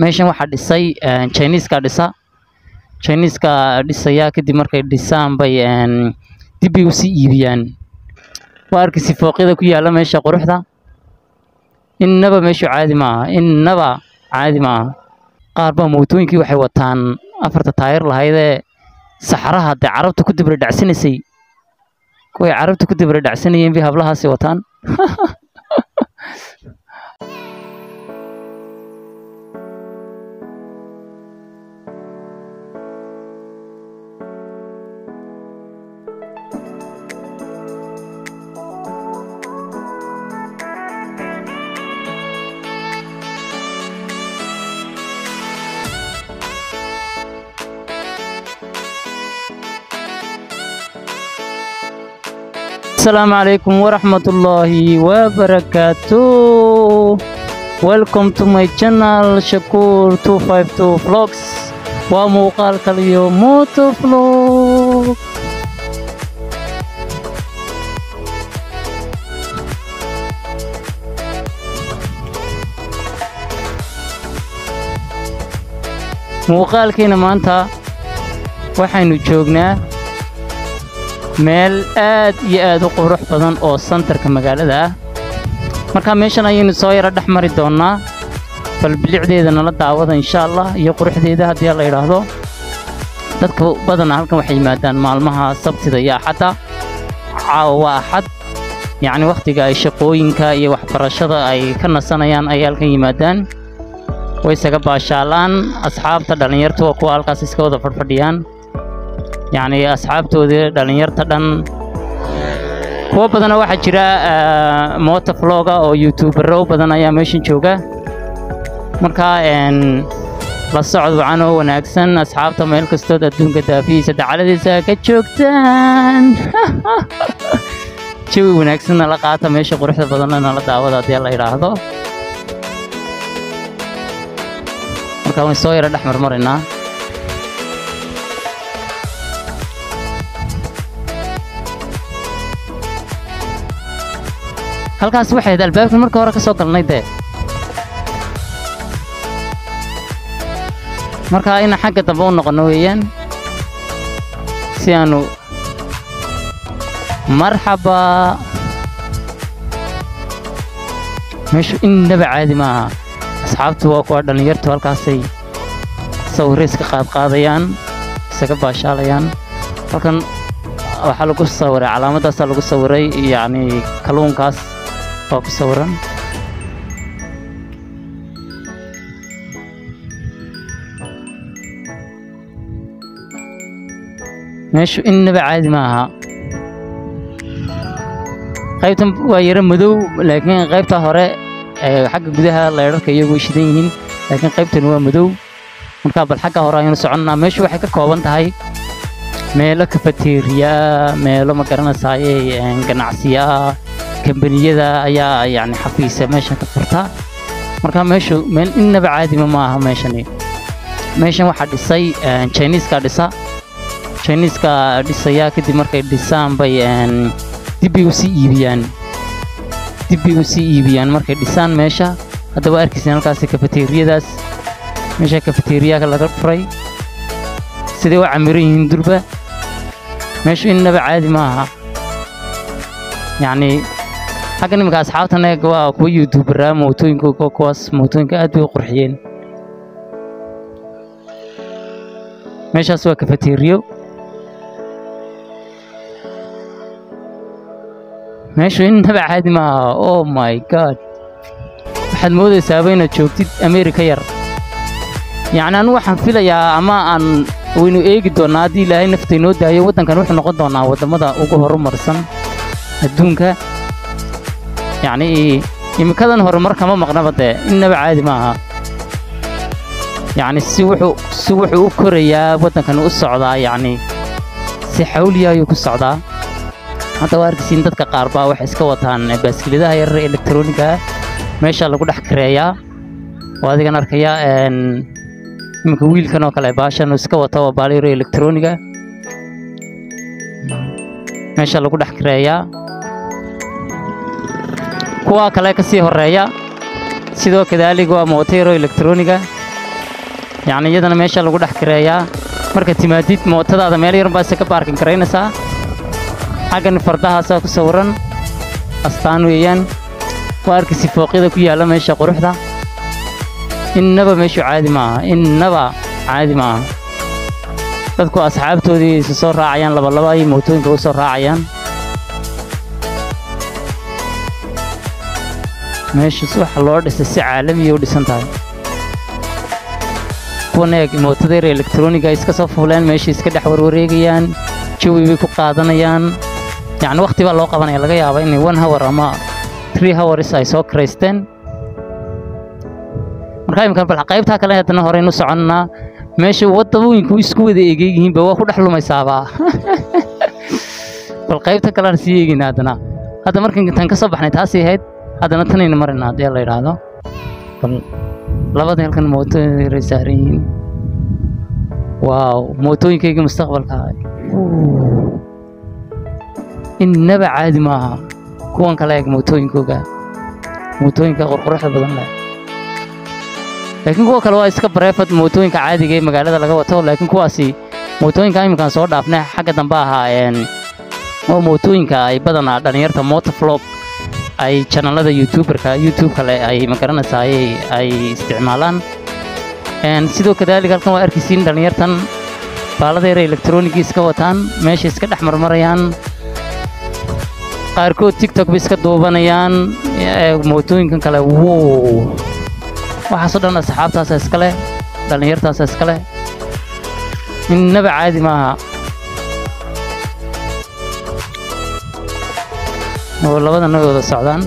meeshan waxaa dhisay Chinese-ka dhisaya kadib markay dhisaan bay dib u sii iibiyaan. waa arkaysi fooqyada ku yaala meesha quruxda innaba meeshu caadi maaha. qaar baa mootooyinkii waxay wataan afarta taayir lahaydee saxaraha dee carabta ku dibra dhacsanaysay kuway carabta ku dibra dhacsanayeen bay hablahaasi wataan. السلام عليكم ورحمة الله وبركاته. Welcome to my channel Shakur 252 Vlogs. ومقال اليوم موتو فلوج. muuqaalkiina maanta waxaynu joognaa meel aad iyo aad u qurux badan oo santarka magaalada ah. marka meeshan ayaynu soo yara dhex mari doonaa bal bilicdeeda nala daawada insha Allah iyo quruxdeeda haddii la yiraahdo. dadka badan halkan waxay yimaadaan maalmaha sabtida iyo axadda. caawa axad yacni waqtiga ay shaqooyinka iyo waxbarashada ay ka nasanayaan ay halkan yimaadaan. way isaga baashaalaan asxaabta dhalinyartu waa kuwa halkaas iska wada fadhiyaan. يعني أصحابتودي dhalinyarta dhan kuwa badan waxa jira moto vlog oo youtuber badan ayaa meeshan jooga. marka la socod wacan oo wanaagsan asxaabta meel kasto adduunka daafiisa dacaladiisa ka joogtaan. jawi wanaagsan la qaata meesha quruxda badan la daawada hadii la yiraahdo. marka waan soo yara dhex marmarinaa. halkaas waxay albaabka marka hore ka soo galnay marka ina xagga dambe u noqono weeyaan si aanu marxaba. meeshu innaba caadi maaha. asxaabtu waa kuwa dhalinyartu halkaasay sawirayska qaadayaan isaga baashaalayaan. halkan waxaa lagu sawiray calaamadaas lagu sawiray yacni kalluunkaas oo ku sawiran. meeshu innaba caadi maaha. qaybtan waa yara madow laakiin qaybta hore xagga gudaha leerarka iyagu shidan yihiin laakiin qaybtan waa madow. marka bal xagga hore aynu soconnaa. meeshu waxay ka kooban tahay meelo cafeteria meelo ma garanaysaay ganacsiya kambaniyada ayaa yani xafiisa meesha ka furta. marka meeshu meel innaba caadi maaha. meeshan waxaa dhisay Chinese-ka dhisaya kadib markay dhisaan bay dib u sii iibiyaan. markay dhisaan meesha hadda waa arkaysan halkaas cafeteriadaas meesha cafeteriaga laga furay sidee u camiran yihiin durba. meeshu innaba caadi maaha. يعني حاجة نمك أصحابنا جوا كوي يوتيوبر موتوين كواس موتوين كأدي وقرحين. ماشي أسوأ كافيتيريو. ماشي إن تبع هذه ما أوه ماي جاد. حد مودة سابينا شوفتي أمريكا ير. يعني أنا واحد فيلا يا أما أن وينو إيج دونادي لا نفتينو ده يودن كانوا إحنا قدرنا وده ماذا أوجه مرسن الدونكا. يعني يمكن هرمر كمان مقنبته إنه عادي معها. يعني سوحوا كوريا ودنا كانوا الصعداء يعني سحوليا يكون الصعداء. هذا وارد سندت كقاربا وحسك وطن بس كده هي الإلكترونيكا ما شاء الله كده حكريا. وهذا كان أركيا إن مكويل كانوا كلايباشا نسك وطوا باليرو إلكترونيكا ما شاء الله كده حكريا. kuwa kale ka sii horeeya sidoo kale waa mootero elektrooniga يعني iyadana meesha lagu dhex kireeyaa marka timaadid mootadaada meel yar baad iska parking karaynaysaa xaggan fardahaasa ku sawiran astaan weeyaan waa arkisi fooqyada ku yaala meesha quruxda innaba meeshu caadi maaha dadku asxaabtoodii isu soo raacayaan laba ay mootooyinka u soo raacayaan meeshaas waxa loo dhisay si caalami u dhisan tahay kuwan mootada elektrooniga iska soo fuuleen meesha iska dhex warwareegayaan jawi bay ku qaadanayaan يعني وقتي بقى لو قبنا يلا جاي إني 1 hour أما 3 hours أي سو كريستن مركاي مكان بالحقيقة تاكلها تنهارين نص عنا ماشي وطبو ينكو يسكو ذي يجي بوا خد حلو ما يسابا بالحقيقة تاكلها سيجي نادنا هذا مركن تنكسب إحنا تاسي هيد هذا نتنين مرنا دي الله يرادو لبعض يمكن موتو رسارين واو موتو ينكي مستقبل كاي إنما عادي معها كون كلاك موتوين كقرقرة بدن لا لكن كوا كلوا إسكا بريفت موتوين كعادي جاي مقالة لقوا تو لكن كواسي موتوين كاي مكان صور دافنه حاجة تنباها يعني هو موتوين كاي بدن دانير تموت فلوب أي channel هذا يوتيوب كلا أي مكاننا ساي أي استعمالان and سيدو كذلك كانوا أركيسين دانير تن بالادير إلكترونيكي إسكا وتان ماشي إسكا أحمر مريان qaarkood TikTok bay iska duubanayaan mootooyinkan kale wow waxa soo dhan asxaabtaas iska leh dhalinyartaas iska leh innaba caadi maaha oo labada nagooda socdaan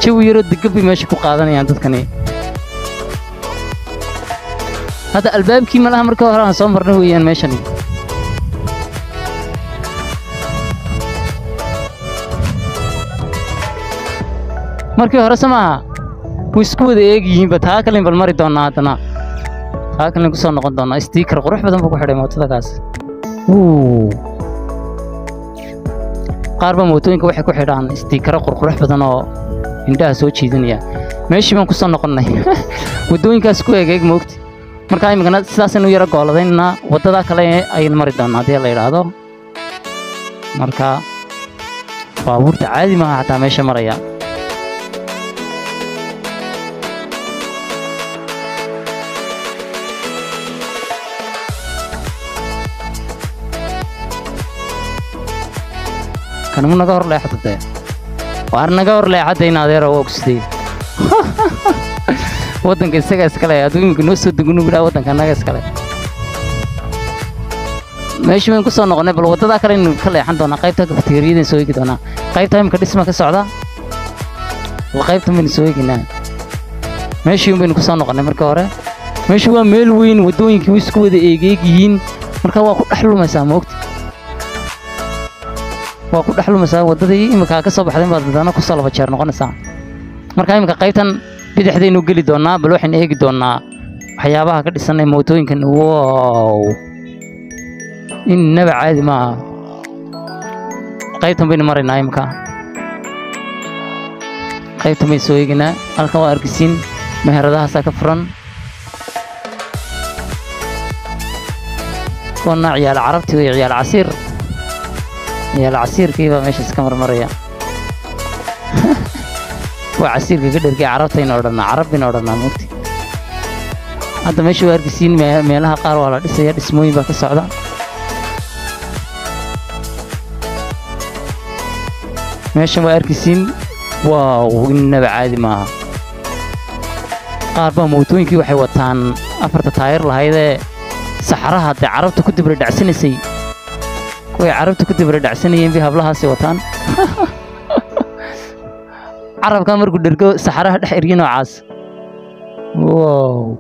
jawi yaro degan bay meesha ku qaadanayaan dadkani hada albaabkii malaha markii hore aan soo marnay weeyaan meeshani markii hore samaha way isku wada eegyihiin ba taa kale bal mari doonaa hadana taa kale ku soo noqon doonaa sticker qurux badan buu ku xidhay mootadaas qaarba mootooyinka waxay ku xidhaan sticker qurux badan oo indhaha soo jiidanaya meeshii baan ku soo noqonnay wadooyinkaas ku eeg moogti marka imikana sidaas inuu yara gooladayna wadada kale ay mari doonaa hadii la yiraahdo marka baabuurta caadi ma aha taa meesha maraya كانوا نجار لا حتى ده وارنجار لا حتى ينادر وقصدي ودن كيسك اسكلا أدوين كنوس تدقنو بلا ودن كنا اسكلا ماشي من كسر نقطة بل وده ذاكر إنه كله عندنا قيبتها كفتيرين سوي كده أنا قيبتها من كديس ما كسعدا وقيبتها من سوي كنا ماشي من كسر نقطة مركورة ماشي هو ميلوين ودوين كويسكو ده إيجيين مركوا أحلو مساموكت وأقول أحلو مسا وددي إمك كسب حدين بعد دانا كسر بشر نقطة سام مركا إمك قيبتن بدي حدين وقلي دونا بلوحين إيج دونا حيابها كده سنة موتوين كان واو إنما عادي ما قيبتن بين مرة نايمك قيبتن بيسوي جنا الكوا أركسين مهردها سكفرن كنا عيال عربتي وعيال عسير يا العسير كيف ماشي سكمر مريا وعسير كده رجع عربتين أورنا عربين أورنا موتي هذا ماشي واركسين مالها قار ولا لسه اسمه يبقى السعودة ماشي واركسين واو إنه عادي ما قاربا موتوين كي وحي وطان أفرت تاير لهيدا سحرها هذا عربته كنت برد عسني سي way carabtu ku dib radacsanayeen bi hablahaasi wataan carabka markuu dhergo saxaraha dhex irgin noocaas wow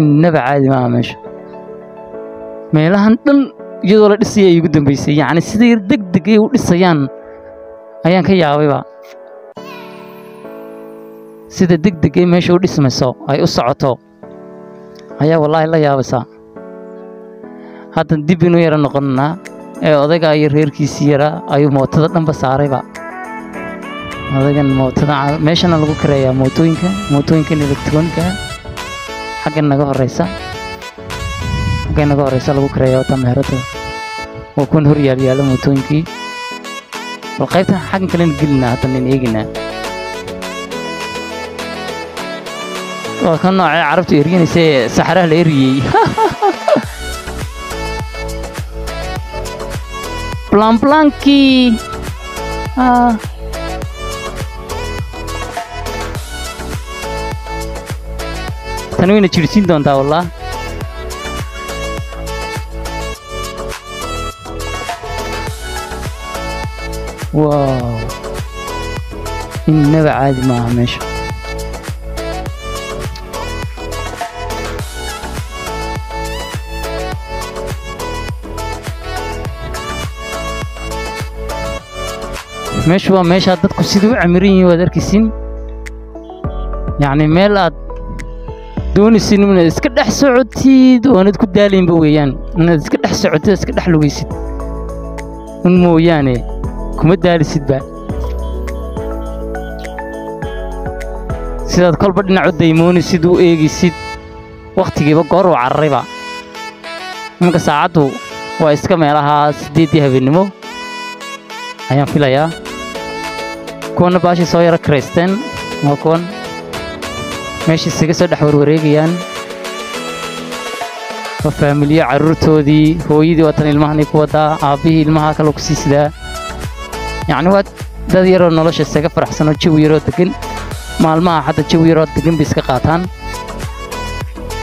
innaba caadi ma meesha meelahan dhan iyadoo la dhisay ay ugu dambeysay yaani sidii degdeg ay u dhisayaan ayaan ka yaabayba sida degdeg ay meesha u dhismayso ay u socoto ayaa wallahi la yaabaysa هذا دبنا يرى نقولنا أودك أي رير كيسيرا أي موتة دم بسارة با adagan mootada meeshana lagu kareeyaa mootooyinka elektrooniga xagga naga horeysa lagu kareeyaa wata meherada oo kun hor yaal mootooyinkii bal qaybtan xaggan kale gelina hadda nin eegina oo kan nooca carabtu eriyaysa saxaraha la eriyay blanki tani wayna jirsiin doontaa wallah wow innaba caadi maaha meesha meeshu waa meesha dadku sidii u camiran yihiin waad arkaysiin yacni meel aad doonaysid inaad iska dhex socotid oonad ku daalaynba weeyaan inaad iska dhex socotid iska dhex lugaysid un mooyaane kuma daalisidba sidaad kolba dhinac u daymoonaysid u eegaysid wakhtigiiba goor uu cararayba iminka saacaddu waa iska meelaha 8 habeenimo ayaan filayaa kuwana baashii soo yara karaysteen waa kuwan meeshii isaga soo dhex warwareegayaan waa faamiliyo carruurtoodii hooyadii watan ilmahanay ku wadaa aabbihii ilmaha kale ku sii sidaa yacni waa dad yaroo nolosha isaga faraxsanoo jawi yaroo degan maalmaha hadda jawi yaroo degan bay iska qaataan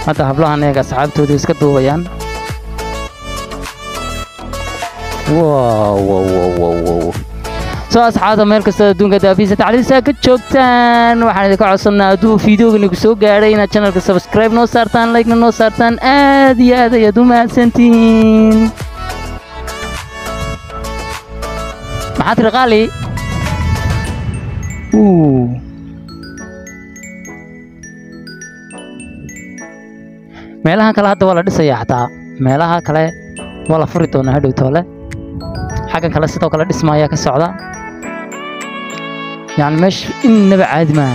hadda hablahan eega asxaabtoodii iska duubayaan wow soo asxaabta meel kasta adduunka daafiisa tacliisa ka joogtaan waxaan idinka codsanaa hadduu fiidiyoogani ku soo gaadhay inaad channelka subscribe noo saartaan like-na noo saartaan aad iyo aad ayaad u mahadsantihiin maxaa tiri qaali meelahan kale hadda waa la dhisayaa xataa meelaha kale waa la furi doonaa hadhow toole xaggan kale sidoo kale dhisma ayaa ka socda يعني مش إنما بعد ما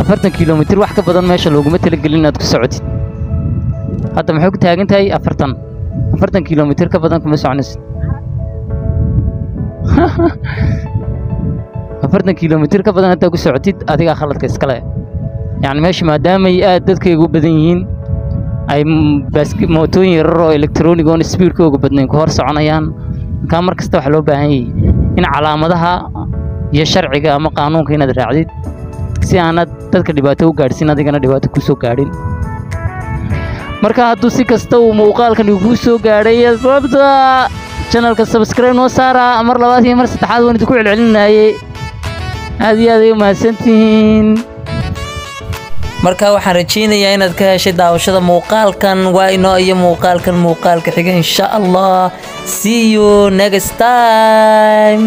أفرتن كيلومتر واحد كبدن ماشى لو قمت لقلنا تكسعتي هذا محوك تاجنت هاي أفرتن كيلومتر كبدن كمسوا عنس أفرتن كيلومتر كبدن أنت كسعتي أديك أخلط كسكلا يعني ماشي ما دام يأدت كيجو بدنيين أي بس موتوين يرو إلكتروني جون سبير كيجو بدنين كهار سعنيان كامر كستوح لو بهاي إن علامتها يشرع أما قانون كنا درعيد si aanad dadka dhibaato u gaarsiin adigana dhibaato ku soo gaadhin marka hadduu si kasta uu muuqaalkan ugu soo gaadhay sababta channelka subscribe noo saara mar labaad iyo mar saddexaad waan idinku celcelinayay aad iyo aad u mahadsantihiin marka waxaan rajeynayaa inaad ka heshay daawashada muuqaalkan waa inoo iyo muuqaalka xiga insha Allah see you next time